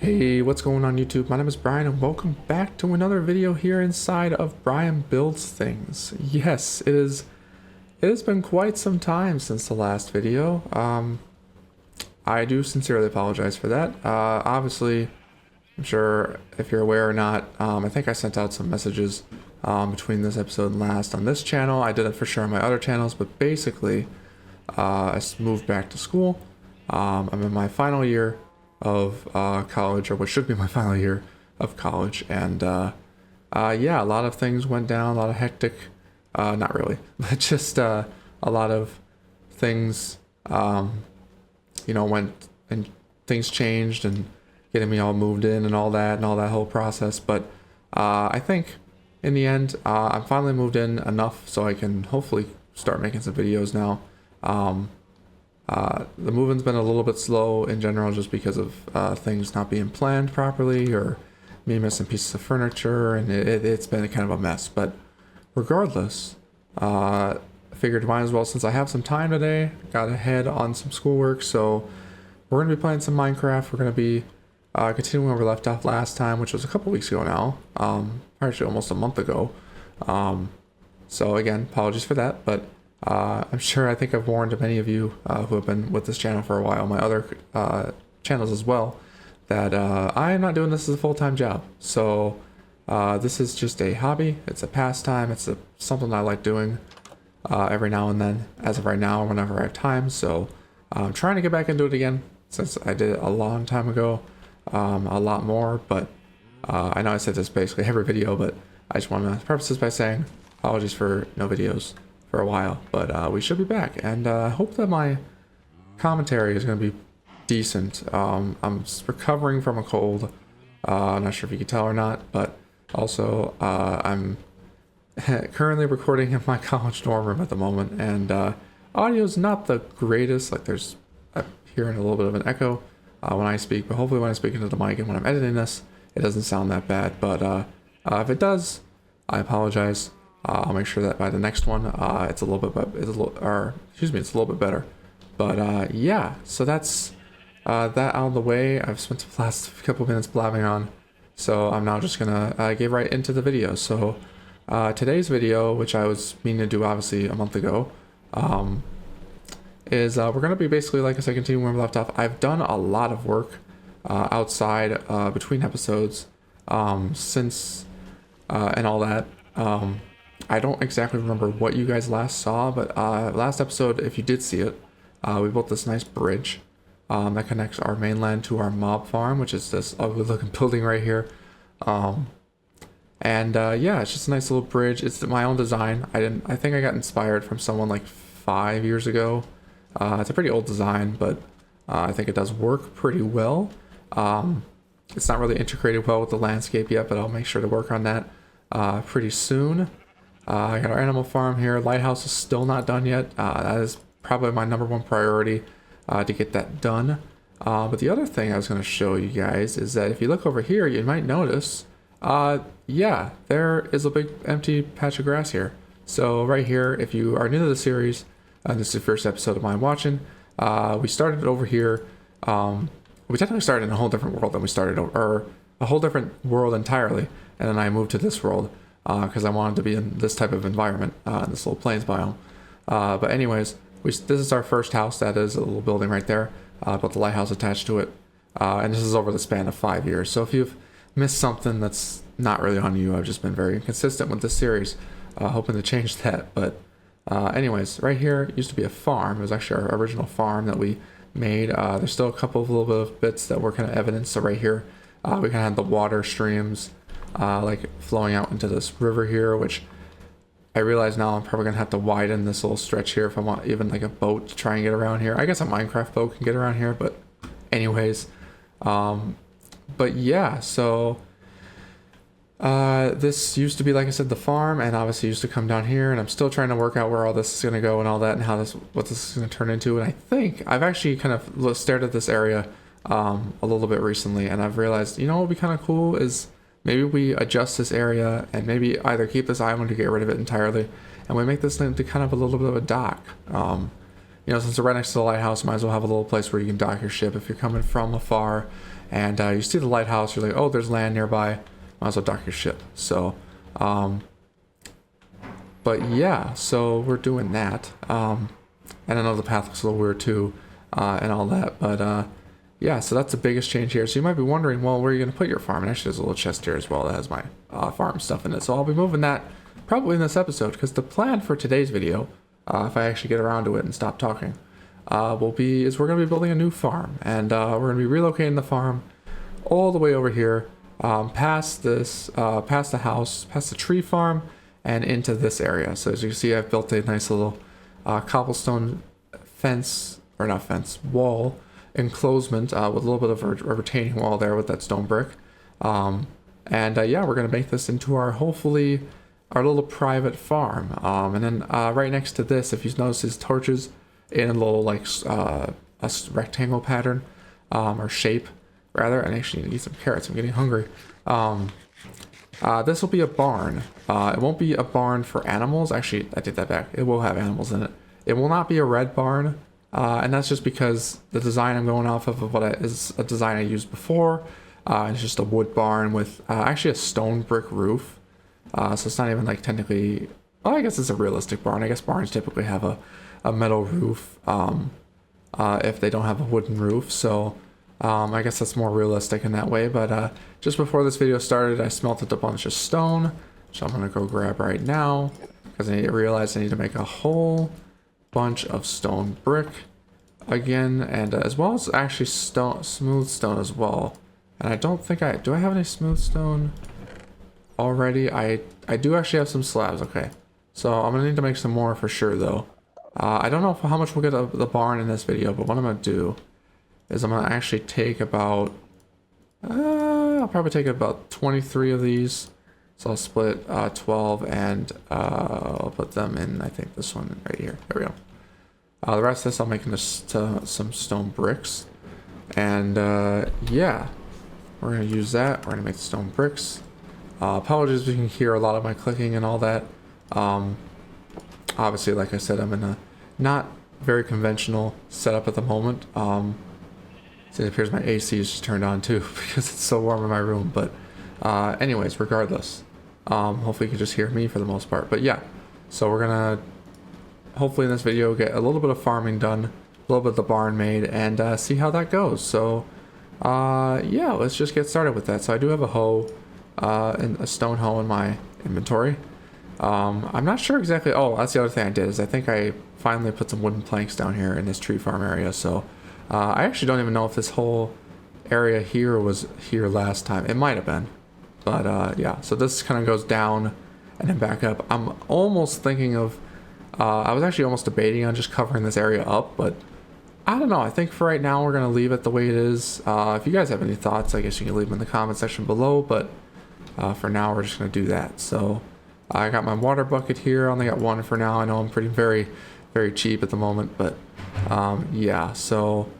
Hey, what's going on YouTube? My name is Brian and welcome back to another video here inside of Brian Builds Things. Yes, it has been quite some time since the last video. I do sincerely apologize for that. Obviously, I'm sure if you're aware or not, I think I sent out some messages between this episode and last on this channel. I did it for sure on my other channels, but basically, I moved back to school. I'm in my final year of college, or what should be my final year of college, and yeah, a lot of things went down, a lot of hectic, not really, but just a lot of things, went and things changed and getting me all moved in and all that whole process. But I think in the end, I'm finally moved in enough so I can hopefully start making some videos now. The movement's been a little bit slow in general just because of things not being planned properly or me missing pieces of furniture, and it's been kind of a mess. But regardless, I figured might as well, since I have some time today, got ahead on some schoolwork, so we're going to be playing some Minecraft. We're going to be continuing where we left off last time, which was a couple weeks ago now, actually almost a month ago. So again, apologies for that, but I'm sure I think I've warned many of you who have been with this channel for a while, my other channels as well, that I am not doing this as a full-time job. So this is just a hobby. It's a pastime. It's something I like doing every now and then, as of right now, whenever I have time. So I'm trying to get back into it again, since I did it a long time ago, a lot more. But I know I said this basically every video, but I just want to preface this by saying apologies for no videos for a while, but we should be back, and I hope that my commentary is going to be decent. I'm recovering from a cold. I'm not sure if you can tell or not, but also I'm currently recording in my college dorm room at the moment, and audio is not the greatest. Like I'm hearing a little bit of an echo when I speak, but hopefully when I speak into the mic and when I'm editing this, it doesn't sound that bad. But if it does, I apologize. I'll make sure that by the next one, it's a little bit better. But yeah, so that's that out of the way. I've spent the last couple of minutes blabbing on, so I'm now just gonna get right into the video. So today's video, which I was meaning to do obviously a month ago, is we're gonna be basically, like I said, continuing where we left off. I've done a lot of work outside between episodes since and all that. I don't exactly remember what you guys last saw, but last episode, if you did see it, we built this nice bridge that connects our mainland to our mob farm, which is this ugly looking building right here. Yeah, it's just a nice little bridge. It's my own design. I think I got inspired from someone like 5 years ago. It's a pretty old design, but I think it does work pretty well. It's not really integrated well with the landscape yet, but I'll make sure to work on that pretty soon. I got our animal farm here. Lighthouse is still not done yet. That is probably my #1 priority to get that done. But the other thing I was going to show you guys is that if you look over here, you might notice, yeah, there is a big empty patch of grass here. So right here, if you are new to the series, and this is the first episode of mine watching, we started over here. We technically started in a whole different world than we started, or a whole different world entirely. And then I moved to this world because I wanted to be in this type of environment, in this little plains biome. But anyways, this is our first house. That is a little building right there, but the lighthouse attached to it. And this is over the span of 5 years. So if you've missed something, that's not really on you. I've just been very inconsistent with this series, hoping to change that. But anyways, right here used to be a farm. It was actually our original farm that we made. There's still a couple of little bit of bits that were kind of evidence. So right here, we kind of had the water streams like flowing out into this river here, which I realize now I'm probably gonna have to widen this little stretch here if I want even like a boat to try and get around here. I guess a Minecraft boat can get around here, but anyways, but yeah, so this used to be, like I said, the farm, and obviously used to come down here, and I'm still trying to work out where all this is gonna go and all that, and what this is gonna turn into. And I think I've actually kind of stared at this area a little bit recently, and I've realized, what would be kind of cool is maybe we adjust this area and maybe either keep this island or get rid of it entirely, and we make this into kind of a little bit of a dock. Since we're right next to the lighthouse, might as well have a little place where you can dock your ship if you're coming from afar and you see the lighthouse, you're like, oh, there's land nearby, might as well dock your ship. So but yeah, so we're doing that. And I know the path looks a little weird too, and all that, but yeah, so that's the biggest change here. So you might be wondering, well, where are you going to put your farm? And actually there's a little chest here as well that has my farm stuff in it. So I'll be moving that probably in this episode, because the plan for today's video, if I actually get around to it and stop talking, we're going to be building a new farm, and we're going to be relocating the farm all the way over here, past this, past the house, past the tree farm, and into this area. So as you can see, I've built a nice little cobblestone fence, or not fence, wall enclosement with a little bit of a retaining wall there with that stone brick. Yeah, we're going to make this into hopefully our little private farm. And then right next to this, if you notice, these torches in a little like a rectangle pattern, or shape rather. And actually need to eat some carrots, I'm getting hungry. This will be a barn. It won't be a barn for animals. Actually, I take that back. It will have animals in it. It will not be a red barn, and that's just because the design I'm going off of is a design I used before. It's just a wood barn with actually a stone brick roof. So it's not even like technically, well, I guess it's a realistic barn. I guess barns typically have a metal roof if they don't have a wooden roof. So I guess that's more realistic in that way. But just before this video started, I smelted a bunch of stone, which I'm going to go grab right now, because I realized I need to make a whole bunch of stone brick again, and as well as actually smooth stone as well. And I don't think do I have any smooth stone already? I do actually have some slabs. Okay, so I'm gonna need to make some more for sure though. I don't know how much we'll get of the barn in this video, but what I'm gonna do is I'm gonna actually take about I'll probably take about 23 of these. So I'll split 12 and I'll put them in, I think, this one right here. There we go. The rest of this I'll make into some stone bricks. And yeah, we're going to use that. We're going to make the stone bricks. Apologies if you can hear a lot of my clicking and all that. Obviously, like I said, I'm in a not very conventional setup at the moment. So it appears my AC is just turned on too because it's so warm in my room. But anyways, regardless, hopefully you can just hear me for the most part. But yeah, so we're gonna hopefully in this video get a little bit of farming done, a little bit of the barn made, and see how that goes. So yeah, let's just get started with that. So I do have a hoe, and a stone hoe in my inventory. I'm not sure exactly. Oh, that's the other thing I did, is I think I finally put some wooden planks down here in this tree farm area. So I actually don't even know if this whole area here was here last time. It might have been, but yeah, so this kind of goes down and then back up. I'm almost thinking of I was actually almost debating on just covering this area up, but I don't know. I think for right now we're gonna leave it the way it is. If you guys have any thoughts, I guess you can leave them in the comment section below, but for now we're just gonna do that. So I got my water bucket here. I only got one for now. I know I'm very cheap at the moment, but yeah, so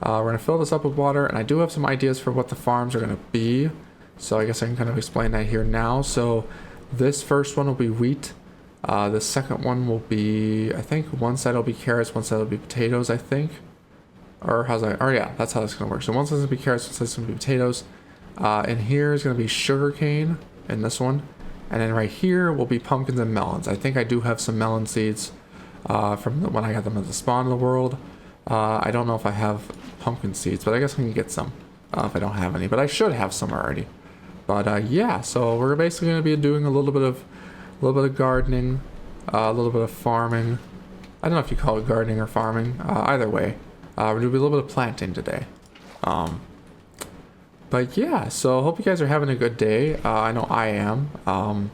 we're going to fill this up with water, and I do have some ideas for what the farms are going to be, so I guess I can kind of explain that here now. So this first one will be wheat. The second one will be, I think one side will be carrots, one side will be potatoes, I think. Or how's that? Oh yeah, that's how it's going to work. So one side is going to be carrots, one side is going to be potatoes. And here is going to be sugar cane in this one. And then right here will be pumpkins and melons. I think I do have some melon seeds from when I got them at the spawn of the world. I don't know if I have pumpkin seeds, but I guess I can get some if I don't have any. But I should have some already. But yeah, so we're basically going to be doing a little bit of gardening, a little bit of farming. I don't know if you call it gardening or farming. Either way, we're going to do a little bit of planting today. But yeah, so hope you guys are having a good day. I know I am.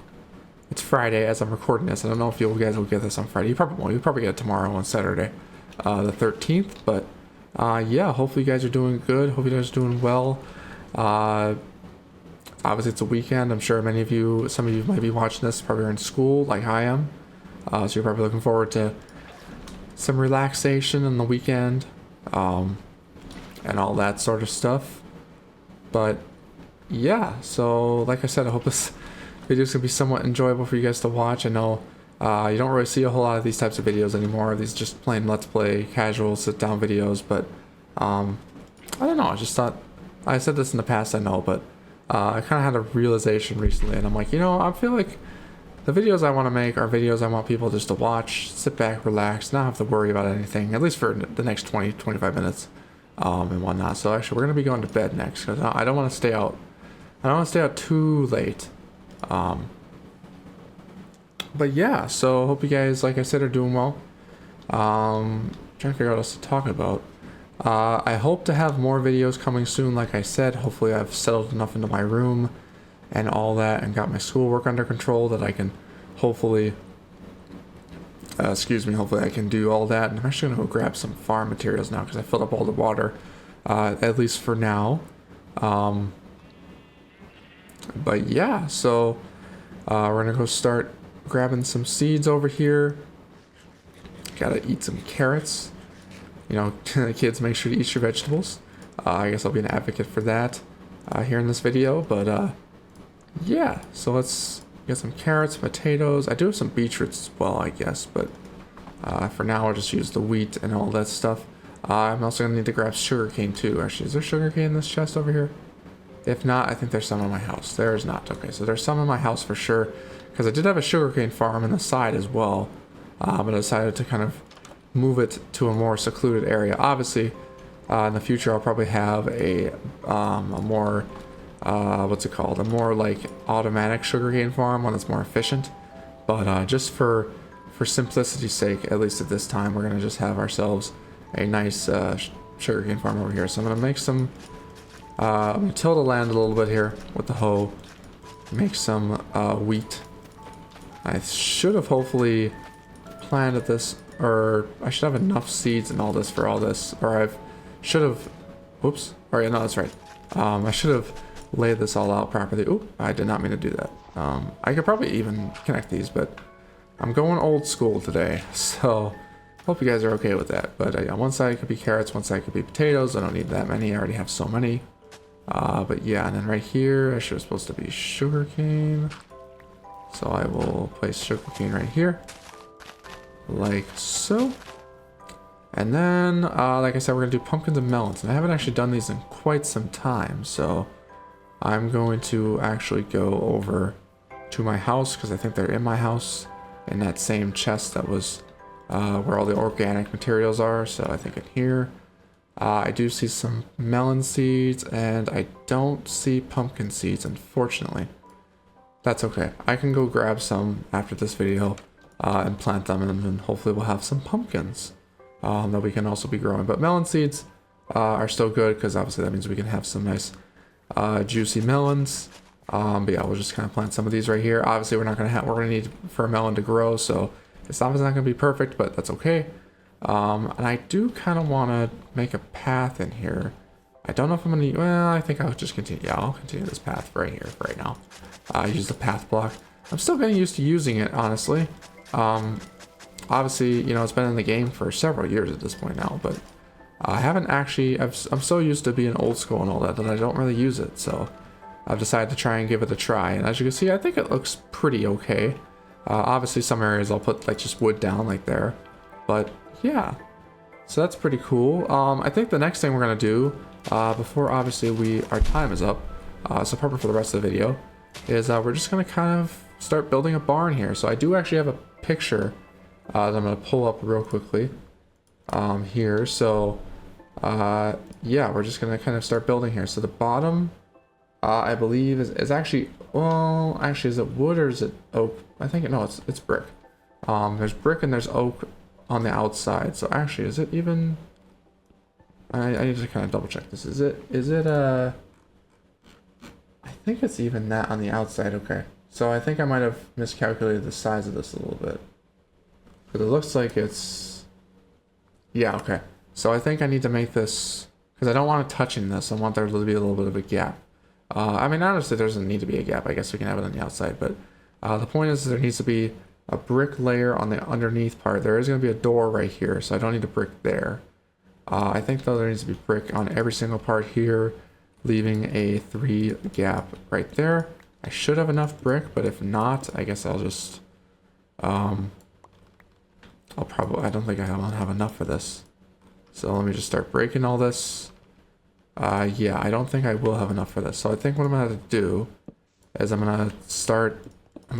It's Friday as I'm recording this. I don't know if you guys will get this on Friday. You probably won't. You'll probably get it tomorrow on Saturday, the 13th. But yeah, hopefully you guys are doing good. Hope you guys are doing well. Obviously it's a weekend. I'm sure some of you might be watching this probably are in school like I am. So you're probably looking forward to some relaxation on the weekend, and all that sort of stuff. But yeah, so like I said, I hope this video is going to be somewhat enjoyable for you guys to watch. I know you don't really see a whole lot of these types of videos anymore. These just plain let's play, casual sit down videos. But I don't know, I just thought I said this in the past, I know, but I kind of had a realization recently, and I'm like, you know, I feel like the videos I want to make are videos I want people just to watch, sit back, relax, not have to worry about anything, at least for the next 20, 25 minutes, and whatnot. So actually, we're going to be going to bed next, because I don't want to stay out. I don't want to stay out too late. But yeah, so hope you guys, like I said, are doing well. Trying to figure out what else to talk about. I hope to have more videos coming soon, like I said. Hopefully I've settled enough into my room and all that and got my schoolwork under control that I can hopefully, hopefully I can do all that. And I'm actually going to go grab some farm materials now because I filled up all the water, at least for now. But yeah, so we're going to go start grabbing some seeds over here. Gotta eat some carrots. You know, kids, make sure to eat your vegetables. I guess I'll be an advocate for that here in this video. But yeah, so let's get some carrots, potatoes. I do have some beetroots as well, I guess. But for now, I'll just use the wheat and all that stuff. I'm also going to need to grab sugarcane too. Actually, is there sugarcane in this chest over here? If not, I think there's some in my house. There is not. Okay, so there's some in my house for sure. Because I did have a sugarcane farm on the side as well. But I decided to kind of move it to a more secluded area. Obviously, in the future, I'll probably have a more, what's it called? A more like automatic sugarcane farm, one that's more efficient. But just for simplicity's sake, at least at this time, we're going to just have ourselves a nice sugarcane farm over here. So I'm going to make some, I'm going to till the land a little bit here with the hoe. Make some wheat. I should have hopefully planted this, or I should have enough seeds and all this for all this, or should have, whoops, or yeah, no, that's right. I should have laid this all out properly. Oop, I did not mean to do that. I could probably even connect these, but I'm going old school today, so hope you guys are okay with that. But yeah, one side could be carrots, one side could be potatoes. I don't need that many, I already have so many. But yeah, and then right here, I should have supposed to be sugarcane. So I will place sugarcane right here. Like so. And then, like I said, we're going to do pumpkins and melons. And I haven't actually done these in quite some time. So I'm going to actually go over to my house because I think they're in my house in that same chest that was where all the organic materials are. So I think in here. I do see some melon seeds and I don't see pumpkin seeds, unfortunately. That's okay. I can go grab some after this video and plant them, and then hopefully we'll have some pumpkins that we can also be growing. But melon seeds are still good because obviously that means we can have some nice juicy melons. But yeah, we'll just kind of plant some of these right here. Obviously we're gonna need for a melon to grow, so it's obviously not gonna be perfect, but that's okay. And I do kind of want to make a path in here. I don't know if I'm going to, well, I think I'll just continue. Yeah, I'll continue this path right here, right now. Use the path block. I'm still getting used to using it, honestly. Obviously, you know, it's been in the game for several years at this point now, but I haven't actually, I'm so used to being old school and all that I don't really use it. So I've decided to try and give it a try. And as you can see, I think it looks pretty okay. Obviously, some areas I'll put like just wood down like there, but yeah, so that's pretty cool. I think the next thing we're gonna do before obviously our time is up, so probably for the rest of the video, is we're just gonna kind of start building a barn here. So I do actually have a picture that I'm gonna pull up real quickly here. So yeah, we're just gonna kind of start building here. So the bottom I believe is actually, well, actually, is it wood or is it oak? I think no, it's brick. There's brick and there's oak on the outside. So actually, is it even, I need to kind of double check this. Is it I think it's even that on the outside. Okay, so I think I might have miscalculated the size of this a little bit, because it looks like it's, yeah, okay. So I think I need to make this, because I don't want it touching this. I want there to be a little bit of a gap. I mean, honestly, there doesn't need to be a gap. I guess we can have it on the outside, but the point is there needs to be a brick layer on the underneath part. There is going to be a door right here, so I don't need a brick there. I think though there needs to be brick on every single part here, leaving a 3 gap right there. I should have enough brick, but if not, I guess I'll just, I don't think I have enough for this. So let me just start breaking all this. Yeah, I don't think I will have enough for this. So I think what I'm gonna have to do is I'm gonna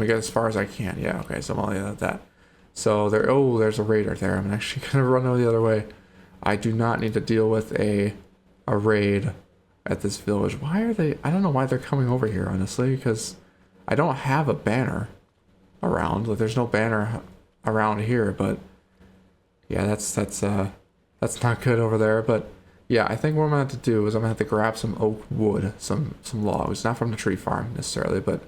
get as far as I can. Yeah, okay, so I'm only at that. So there's a raider there. I'm actually gonna run the other way. I do not need to deal with a raid at this village. Why are they? I don't know why they're coming over here, honestly, because I don't have a banner around. Like, there's no banner around here, but yeah, that's not good over there. But yeah, I think what I'm gonna have to do is I'm gonna have to grab some oak wood, some logs, not from the tree farm necessarily, but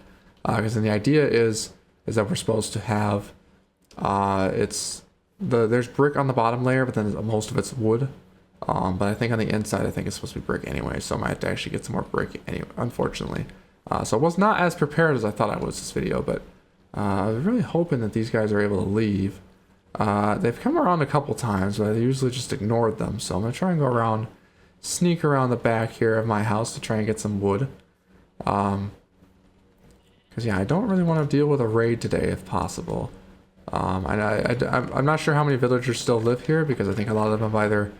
because then the idea is that we're supposed to have there's brick on the bottom layer, but then most of it's wood. But I think on the inside, I think it's supposed to be brick anyway, so I might have to actually get some more brick anyway, unfortunately. So I was not as prepared as I thought I was this video, but I was really hoping that these guys are able to leave. They've come around a couple times, but I usually just ignored them, so I'm going to try and go around, sneak around the back here of my house to try and get some wood. Because, yeah, I don't really want to deal with a raid today if possible. I'm not sure how many villagers still live here, because I think a lot of them have either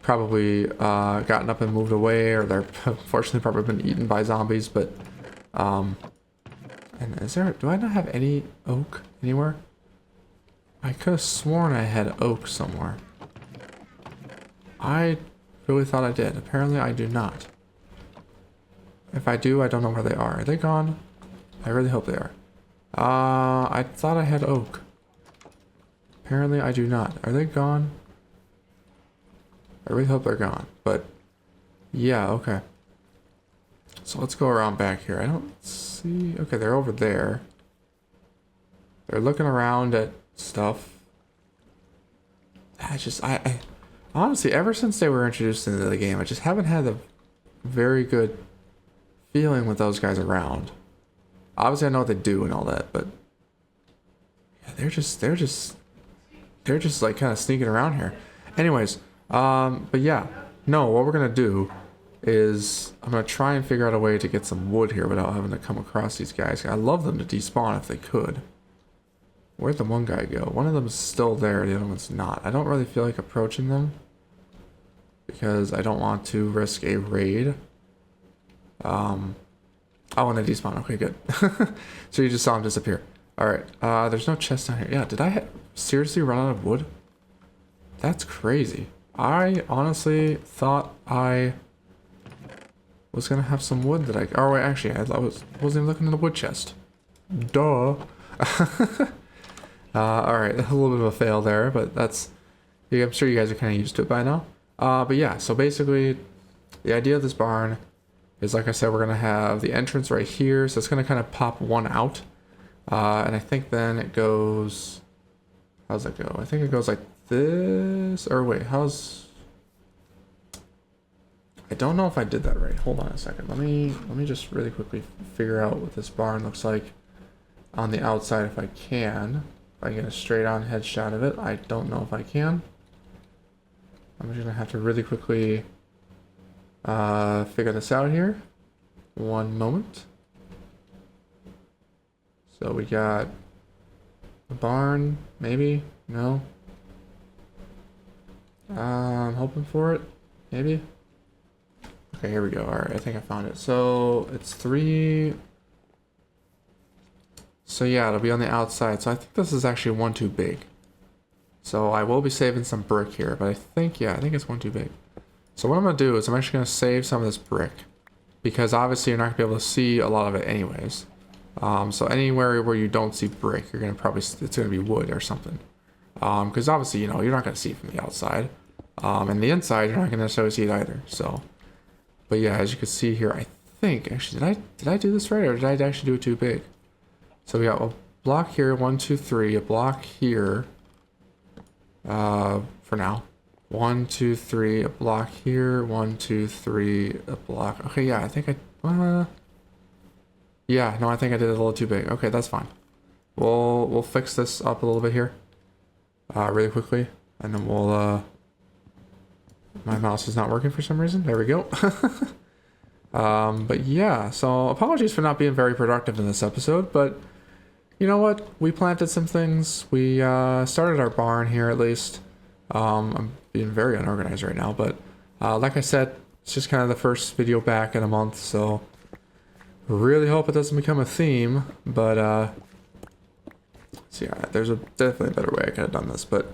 probably gotten up and moved away, or they're unfortunately probably been eaten by zombies, but and do I not have any oak anywhere? I could have sworn I had oak somewhere. I really thought I did. Apparently I do not. If I do, I don't know where they are. Are they gone? I really hope they are. I thought I had oak. Apparently I do not. Are they gone? I really hope they're gone, but yeah, okay. So let's go around back here. I don't see... Okay, they're over there. They're looking around at stuff. I honestly, ever since they were introduced into the game, I just haven't had a very good feeling with those guys around. Obviously, I know what they do and all that, but yeah, they're just like kind of sneaking around here. Anyways, but yeah, no, what we're gonna do is I'm gonna try and figure out a way to get some wood here without having to come across these guys. I'd love them to despawn if they could. Where'd the one guy go? One of them is still there, the other one's not. I don't really feel like approaching them because I don't want to risk a raid. Oh, and they despawn. Okay, good. So you just saw him disappear. Alright, there's no chest down here. Yeah, did I seriously run out of wood? That's crazy. I honestly thought I was gonna have some wood that oh wait, actually, I wasn't even looking in the wood chest. Duh. Alright, a little bit of a fail there, but that's... I'm sure you guys are kind of used to it by now. But yeah, so basically, the idea of this barn is, like I said, we're gonna have the entrance right here, so it's gonna kind of pop one out. And I think then it goes... How's that go? I think it goes like this, or wait, I don't know if I did that right. Hold on a second. Let me just really quickly figure out what this barn looks like on the outside if I can. If I get a straight on headshot of it. I don't know if I can. I'm just gonna have to really quickly figure this out here. One moment. So we got a barn, maybe? No? I'm hoping for it. Maybe? Okay, here we go. Alright, I think I found it. So, it's 3... So yeah, it'll be on the outside. So I think this is actually one too big. So I will be saving some brick here, but I think it's one too big. So what I'm going to do is I'm actually going to save some of this brick. Because obviously you're not going to be able to see a lot of it anyways. So anywhere where you don't see brick, you're going to probably... It's going to be wood or something. Because obviously, you know, you're not going to see it from the outside. And the inside, you're not going to necessarily see it either. So... But yeah, as you can see here, I think... Actually, did I do this right? Or did I actually do it too big? So we got a block here, 1, 2, 3, a block here, for now. 1, 2, 3, a block here, 1, 2, 3, a block. Okay, yeah, I think yeah, no, I think I did it a little too big. Okay, that's fine. We'll fix this up a little bit here, really quickly, and then we'll, my mouse is not working for some reason. There we go. But yeah, so apologies for not being very productive in this episode, but you know what? We planted some things. We started our barn here at least. I'm being very unorganized right now, but like I said, It's just kind of the first video back in a month, so really hope it doesn't become a theme, but so yeah, there's definitely a better way I could have done this, but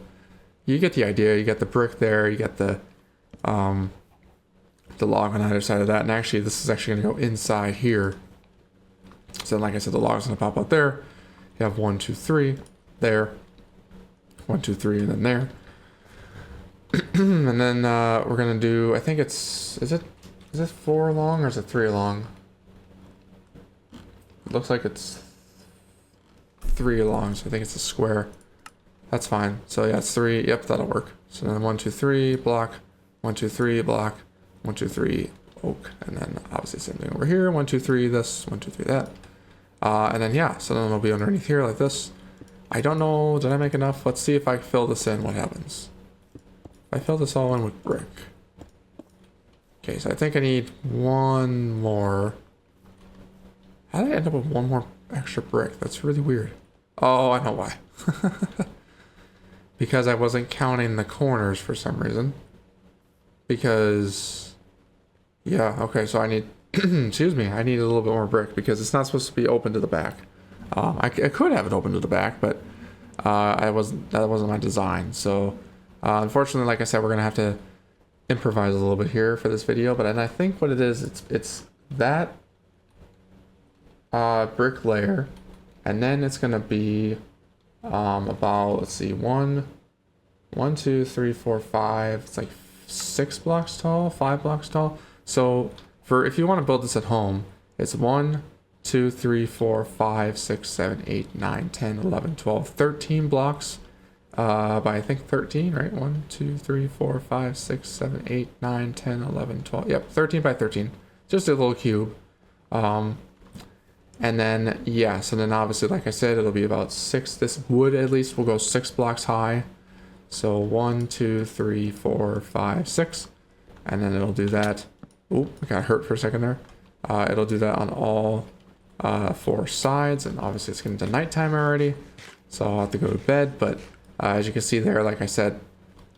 you get the idea. You get the brick there, you get the log on either side of that, and actually this is actually going to go inside here. So like I said, the log's going to pop out there. You have 1, 2, 3 there, 1, 2, 3, and then there. And then we're going to do, I think is it 4 along or is it 3 along? It looks like it's 3 along, so I think it's a square. That's fine. So yeah, it's 3. Yep, that'll work. So then 1, 2, 3 block, 1, 2, 3 block, 1, 2, 3 oak, and then obviously same thing over here. 1, 2, 3 this, 1, 2, 3 that, and then yeah. So then it'll be underneath here like this. I don't know. Did I make enough? Let's see if I fill this in. What happens? If I fill this all in with brick. Okay, so I think I need 1 more. How did I end up with 1 more extra brick? That's really weird. Oh, I know why. Because I wasn't counting the corners for some reason. Because, yeah, okay, so I need, excuse me, I need a little bit more brick because it's not supposed to be open to the back. I could have it open to the back, but that wasn't my design. So, unfortunately, like I said, we're gonna have to improvise a little bit here for this video. But and I think what it is, it's that brick layer, and then it's gonna be about, let's see, 1, 2, 3, 4, 5. It's like 6 blocks tall, 5 blocks tall. So for if you want to build this at home, it's 1, 2, 3, 4, 5, 6, 7, 8, 9, 10, 11, 12, 13 blocks by I think 13, right? 1, 2, 3, 4, 5, 6, 7, 8, 9, 10, 11, 12. Yep, 13 by 13. Just a little cube. And then, yeah, so then obviously, like I said, it'll be about 6. This wood at least will go 6 blocks high. So 1, 2, 3, 4, 5, 6. And then it'll do that. Oop, I got hurt for a second there. It'll do that on all 4 sides. And obviously it's getting to nighttime already, so I'll have to go to bed. But as you can see there, like I said,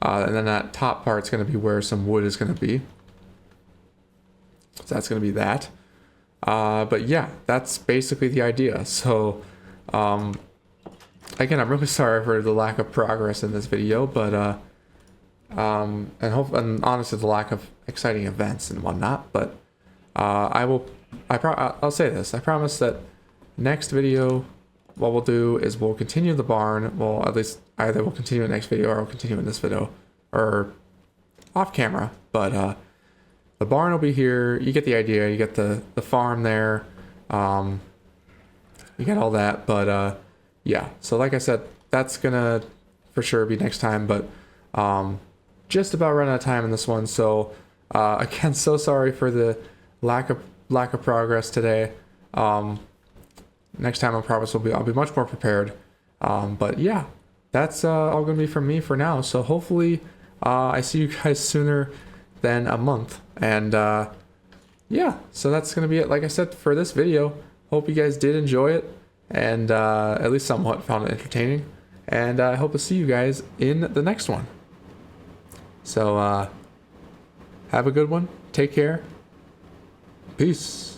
and then that top part's going to be where some wood is going to be. So that's going to be that. But yeah, that's basically the idea. So again, I'm really sorry for the lack of progress in this video, but and honestly the lack of exciting events and whatnot. But I'll say this. I promise that next video, what we'll do is we'll continue the barn. Well, at least either we'll continue in the next video or we'll continue in this video or off camera. But the barn will be here. You get the idea. You get the farm there. You get all that. But yeah. So like I said, that's gonna for sure be next time. But just about run out of time in this one. So again, so sorry for the lack of progress today. Next time I promise I'll be much more prepared. But yeah, that's all gonna be from me for now. So hopefully I see you guys sooner than a month. And yeah, so that's gonna be it, like I said, for this video. Hope you guys did enjoy it and at least somewhat found it entertaining. And I hope to see you guys in the next one. So have a good one. Take care. Peace.